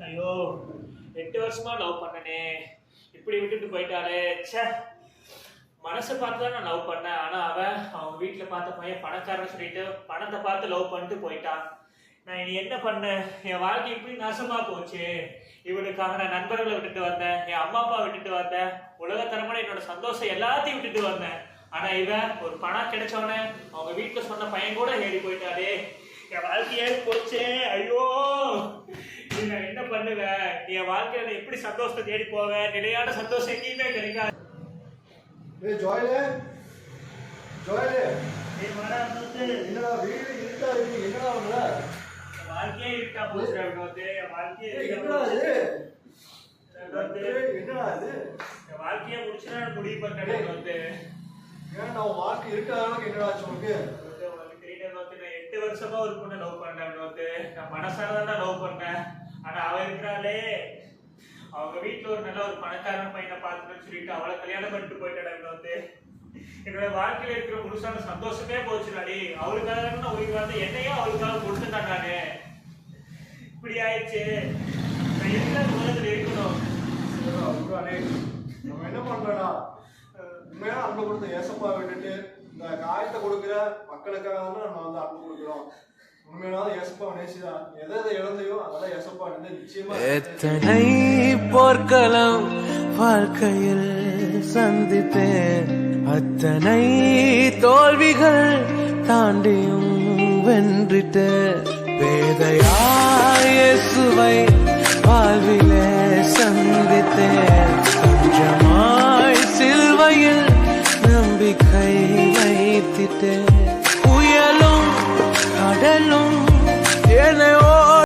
ஐயோ 8 வருஷமா லவ் பண்ணனே, இப்படி விட்டுட்டு போயிட்டாலே. ச்சே, மனசை பார்த்து தான் நான் லவ் பண்ணேன். ஆனா அவங்க வீட்டுல பார்த்த பையன் பணக்காரன்னு சொல்லிட்டு பணத்தை பார்த்து லவ் பண்ணிட்டு போயிட்டான். நான் இனி என்ன பண்ணேன்? என் வாழ்க்கை இப்படி நாசமா போச்சு. இவனுக்காக நான் நண்பர்களை விட்டுட்டு வந்தேன், என் அம்மா அப்பா விட்டுட்டு வந்தேன், உலகத்தரமான என்னோட சந்தோஷம் எல்லாத்தையும் விட்டுட்டு வந்தேன். ஆனா இவன் ஒரு பணம் கிடைச்சவனே அவங்க வீட்டுல சொன்ன பையன் கூட ஏறி போயிட்டாலே. என் வாழ்க்கையே போச்சே. ஐயோ, நான் என்ன பண்ணுவேன்? நீ என் வாழ்க்கையில எப்படி சந்தோஷத்தை தேடி போவேன்? நிலையான சந்தோஷம் எங்கேயுமே கிடைக்காது. வாழ்க்கையே இருக்கா போச்சு. வாழ்க்கையே முடிச்சுனா முடிவு பண்றேன். வாழ்க்கை இருக்காது என்னடாச்சு உனக்கு? 8 வருஷமா ஒரு பொண்ணை லவ் பண்றேன். நான் மனசார லவ் பண்ணேன். ஆனா அவ இருக்கிறாளே, அவங்க வீட்டுல ஒரு நல்ல ஒரு பணக்காரன் பையனை பார்த்துன்னு சொல்லிட்டு அவளை கல்யாணம் பண்ணிட்டு போயிட்டாங்க. என்னோட வாழ்க்கையில இருக்கிற முழுசான சந்தோஷமே போச்சுடாடி. அவளுக்காக உயிர் வந்து என்னையும் அவளுக்காக கொடுத்துட்டான். நானு இப்படி ஆயிடுச்சு. நான் என்ன உலகத்துல இருக்கணும்? நம்ம என்ன பண்றோம்னா, உண்மையா அன்பு கொடுத்த ஏசப்பா விட்டுட்டு இந்த காயத்தை கொடுக்குற மக்களுக்காக தான் நம்ம வந்து அன்பு கொடுக்குறோம். உண்மையான ஏசப்பா நேசிதான். எதை இழந்தையோ அதெல்லாம் ஏசப்பா நிச்சயமா. எத்தனை போர்க்களம் வாழ்க்கையில் சந்தித்தேன், அத்தனை தோல்விகள் தாண்டியும் வென்றிட்டு பேதையாய் இயேசுவை